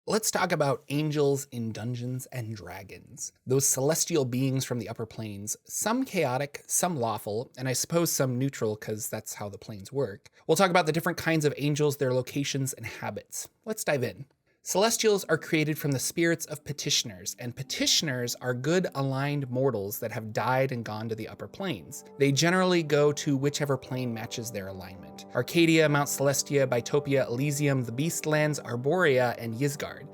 Let's talk about angels in Dungeons and Dragons. Those celestial beings from the upper planes, some chaotic, some lawful, and I suppose some neutral because that's how the planes work. We'll talk about the different kinds of angels, their locations, and habits. Let's dive in. Celestials are created from the spirits of petitioners, and petitioners are good aligned mortals that have died and gone to the upper planes. They generally go to whichever plane matches their alignment. Arcadia, Mount Celestia, Bitopia, Elysium, the Beastlands, Arborea, and Ysgard.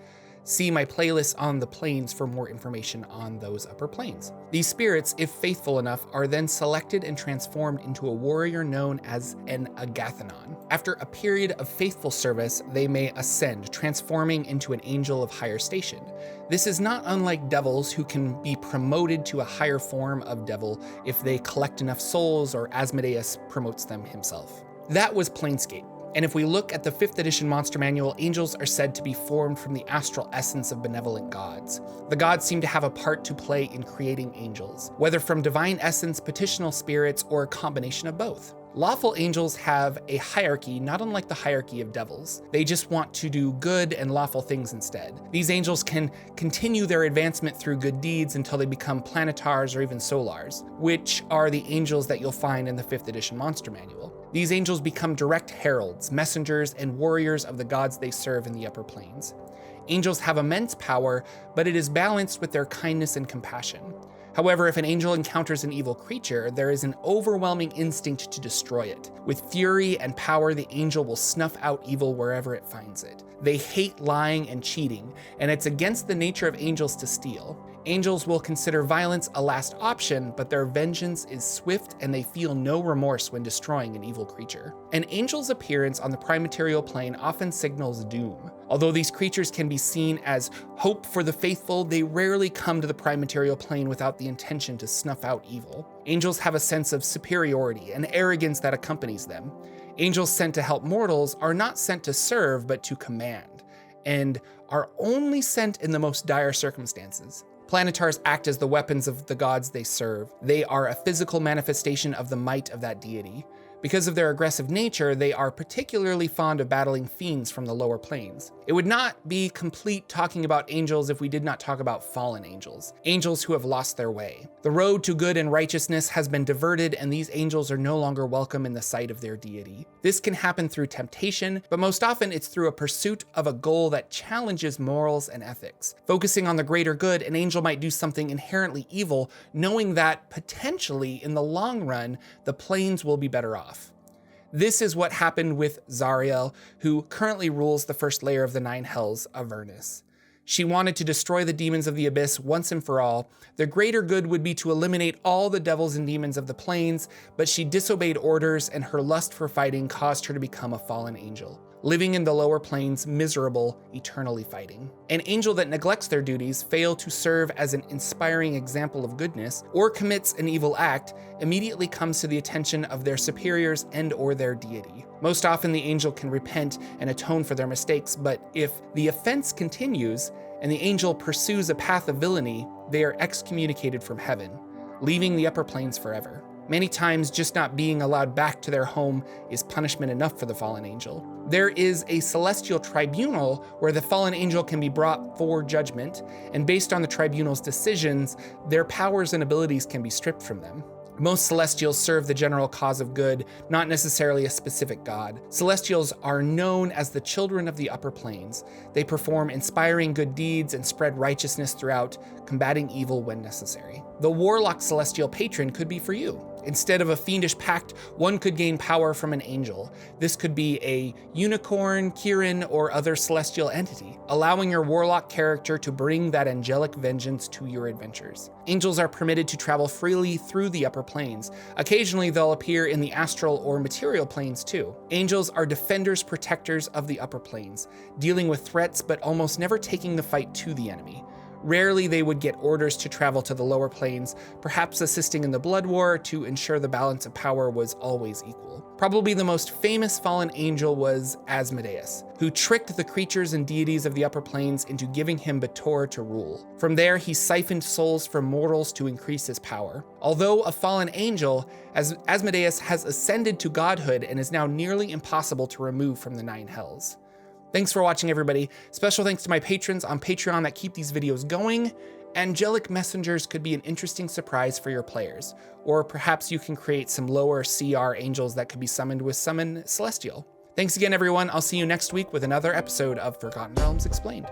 See my playlist on the planes for more information on those upper planes. These spirits, if faithful enough, are then selected and transformed into a warrior known as an Agathanon. After a period of faithful service, they may ascend, transforming into an angel of higher station. This is not unlike devils who can be promoted to a higher form of devil if they collect enough souls or Asmodeus promotes them himself. That was Planescape. And if we look at the 5th edition Monster Manual, angels are said to be formed from the astral essence of benevolent gods. The gods seem to have a part to play in creating angels, whether from divine essence, petitional spirits, or a combination of both. Lawful angels have a hierarchy not unlike the hierarchy of devils. They just want to do good and lawful things instead. These angels can continue their advancement through good deeds until they become planetars or even solars, which are the angels that you'll find in the 5th edition Monster Manual. These angels become direct heralds, messengers, and warriors of the gods they serve in the upper planes. Angels have immense power, but it is balanced with their kindness and compassion. However, if an angel encounters an evil creature, there is an overwhelming instinct to destroy it. With fury and power, the angel will snuff out evil wherever it finds it. They hate lying and cheating, and it's against the nature of angels to steal. Angels will consider violence a last option, but their vengeance is swift and they feel no remorse when destroying an evil creature. An angel's appearance on the prime material plane often signals doom. Although these creatures can be seen as hope for the faithful, they rarely come to the prime material plane without the intention to snuff out evil. Angels have a sense of superiority and arrogance that accompanies them. Angels sent to help mortals are not sent to serve, but to command, and are only sent in the most dire circumstances. Planetars act as the weapons of the gods they serve. They are a physical manifestation of the might of that deity. Because of their aggressive nature, they are particularly fond of battling fiends from the lower planes. It would not be complete talking about angels if we did not talk about fallen angels, angels who have lost their way. The road to good and righteousness has been diverted, and these angels are no longer welcome in the sight of their deity. This can happen through temptation, but most often it's through a pursuit of a goal that challenges morals and ethics. Focusing on the greater good, an angel might do something inherently evil, knowing that potentially in the long run, the planes will be better off. This is what happened with Zariel, who currently rules the first layer of the 9 hells, Avernus. She wanted to destroy the demons of the abyss once and for all. The greater good would be to eliminate all the devils and demons of the planes, but she disobeyed orders, and her lust for fighting caused her to become a fallen angel, living in the lower planes, miserable, eternally fighting. An angel that neglects their duties, fails to serve as an inspiring example of goodness, or commits an evil act, immediately comes to the attention of their superiors and/or their deity. Most often the angel can repent and atone for their mistakes, but if the offense continues and the angel pursues a path of villainy, they are excommunicated from heaven, leaving the upper planes forever. Many times, just not being allowed back to their home is punishment enough for the fallen angel. There is a celestial tribunal where the fallen angel can be brought for judgment, and based on the tribunal's decisions, their powers and abilities can be stripped from them. Most celestials serve the general cause of good, not necessarily a specific god. Celestials are known as the children of the upper planes. They perform inspiring good deeds and spread righteousness throughout, combating evil when necessary. The warlock celestial patron could be for you. Instead of a fiendish pact, one could gain power from an angel. This could be a unicorn, Kirin, or other celestial entity, allowing your warlock character to bring that angelic vengeance to your adventures. Angels are permitted to travel freely through the upper planes. Occasionally, they'll appear in the astral or material planes too. Angels are defenders, protectors of the upper planes, dealing with threats but almost never taking the fight to the enemy. Rarely they would get orders to travel to the lower planes, perhaps assisting in the blood war to ensure the balance of power was always equal. Probably the most famous fallen angel was Asmodeus, who tricked the creatures and deities of the upper planes into giving him Bator to rule. From there, he siphoned souls from mortals to increase his power. Although a fallen angel, Asmodeus has ascended to godhood and is now nearly impossible to remove from the 9 hells. Thanks for watching, everybody. Special thanks to my patrons on Patreon that keep these videos going. Angelic messengers could be an interesting surprise for your players, or perhaps you can create some lower CR angels that could be summoned with Summon Celestial. Thanks again, everyone. I'll see you next week with another episode of Forgotten Realms Explained.